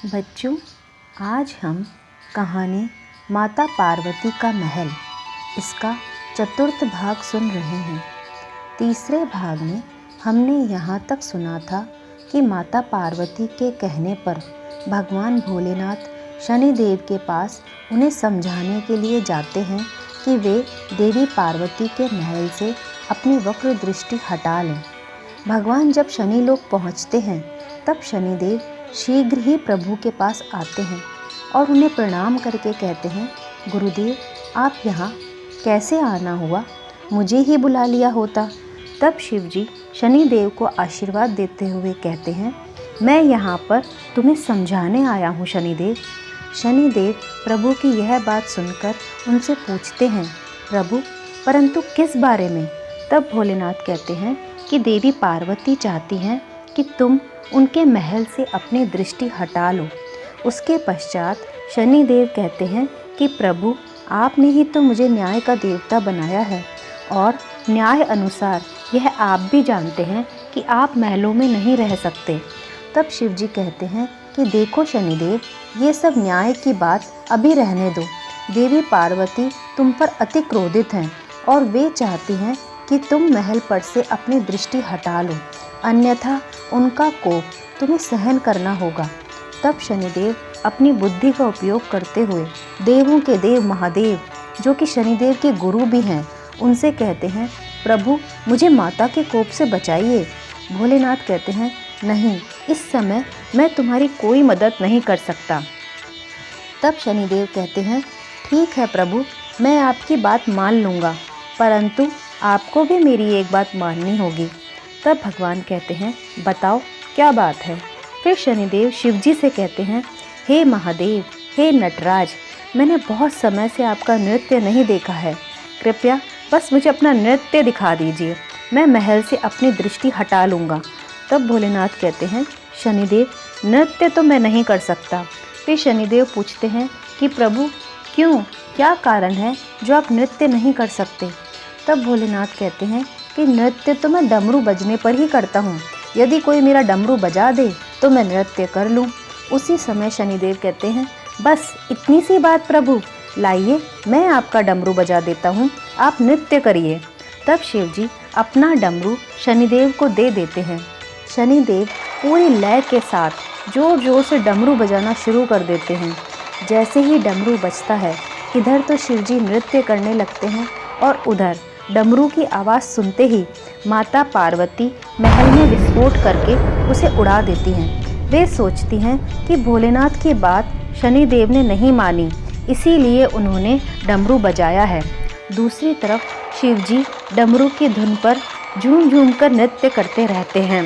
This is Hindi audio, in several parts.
बच्चों, आज हम कहानी माता पार्वती का महल इसका चतुर्थ भाग सुन रहे हैं। तीसरे भाग में हमने यहाँ तक सुना था कि माता पार्वती के कहने पर भगवान भोलेनाथ शनिदेव के पास उन्हें समझाने के लिए जाते हैं कि वे देवी पार्वती के महल से अपनी वक्र दृष्टि हटा लें। भगवान जब शनि लोक पहुँचते हैं तब शनिदेव शीघ्र ही प्रभु के पास आते हैं और उन्हें प्रणाम करके कहते हैं, गुरुदेव आप यहाँ कैसे आना हुआ, मुझे ही बुला लिया होता। तब शिवजी शनिदेव को आशीर्वाद देते हुए कहते हैं, मैं यहाँ पर तुम्हें समझाने आया हूँ शनिदेव। शनिदेव प्रभु की यह बात सुनकर उनसे पूछते हैं, प्रभु परंतु किस बारे में? तब भोलेनाथ कहते हैं कि देवी पार्वती चाहती हैं कि तुम उनके महल से अपनी दृष्टि हटा लो। उसके पश्चात शनिदेव कहते हैं कि प्रभु आपने ही तो मुझे न्याय का देवता बनाया है और न्याय अनुसार यह आप भी जानते हैं कि आप महलों में नहीं रह सकते। तब शिवजी कहते हैं कि देखो शनिदेव, ये सब न्याय की बात अभी रहने दो। देवी पार्वती तुम पर अति क्रोधित हैं और वे चाहती हैं कि तुम महल पर से अपनी दृष्टि हटा लो, अन्यथा उनका कोप तुम्हें सहन करना होगा। तब शनिदेव अपनी बुद्धि का उपयोग करते हुए देवों के देव महादेव, जो कि शनिदेव के गुरु भी हैं, उनसे कहते हैं, प्रभु मुझे माता के कोप से बचाइए। भोलेनाथ कहते हैं, नहीं, इस समय मैं तुम्हारी कोई मदद नहीं कर सकता। तब शनिदेव कहते हैं, ठीक है प्रभु, मैं आपकी बात मान लूँगा, परंतु आपको भी मेरी एक बात माननी होगी। तब भगवान कहते हैं, बताओ क्या बात है? फिर शनिदेव शिवजी से कहते हैं, हे महादेव, हे नटराज, मैंने बहुत समय से आपका नृत्य नहीं देखा है, कृपया बस मुझे अपना नृत्य दिखा दीजिए, मैं महल से अपनी दृष्टि हटा लूँगा। तब भोलेनाथ कहते हैं, शनिदेव नृत्य तो मैं नहीं कर सकता। फिर शनिदेव पूछते हैं कि प्रभु क्यों, क्या कारण है जो आप नृत्य नहीं कर सकते? तब भोलेनाथ कहते हैं कि नृत्य तो मैं डमरू बजने पर ही करता हूँ, यदि कोई मेरा डमरू बजा दे तो मैं नृत्य कर लूँ। उसी समय शनिदेव कहते हैं, बस इतनी सी बात प्रभु, लाइए मैं आपका डमरू बजा देता हूँ, आप नृत्य करिए। तब शिवजी अपना डमरू शनिदेव को दे देते हैं। शनिदेव पूरी लय के साथ जोर जोर से डमरू बजाना शुरू कर देते हैं। जैसे ही डमरू बजता है, इधर तो शिवजी नृत्य करने लगते हैं और उधर डमरू की आवाज़ सुनते ही माता पार्वती महल में विस्फोट करके उसे उड़ा देती हैं। वे सोचती हैं कि भोलेनाथ की बात शनिदेव ने नहीं मानी, इसीलिए उन्होंने डमरू बजाया है। दूसरी तरफ शिवजी डमरू की धुन पर झूम झूम कर नृत्य करते रहते हैं।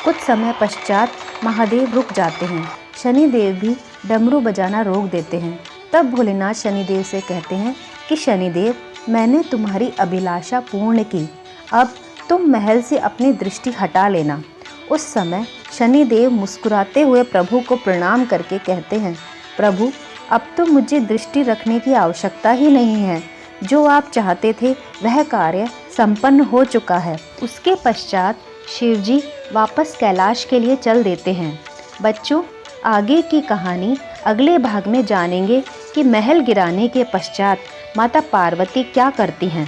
कुछ समय पश्चात महादेव रुक जाते हैं। शनिदेव भी डमरू बजाना रोक देते हैं। तब भोलेनाथ शनिदेव से कहते हैं कि शनिदेव, मैंने तुम्हारी अभिलाषा पूर्ण की, अब तुम महल से अपनी दृष्टि हटा लेना। उस समय शनिदेव मुस्कुराते हुए प्रभु को प्रणाम करके कहते हैं, प्रभु अब तो मुझे दृष्टि रखने की आवश्यकता ही नहीं है, जो आप चाहते थे वह कार्य संपन्न हो चुका है। उसके पश्चात शिवजी वापस कैलाश के लिए चल देते हैं। बच्चों, आगे की कहानी अगले भाग में जानेंगे कि महल गिराने के पश्चात माता पार्वती क्या करती हैं।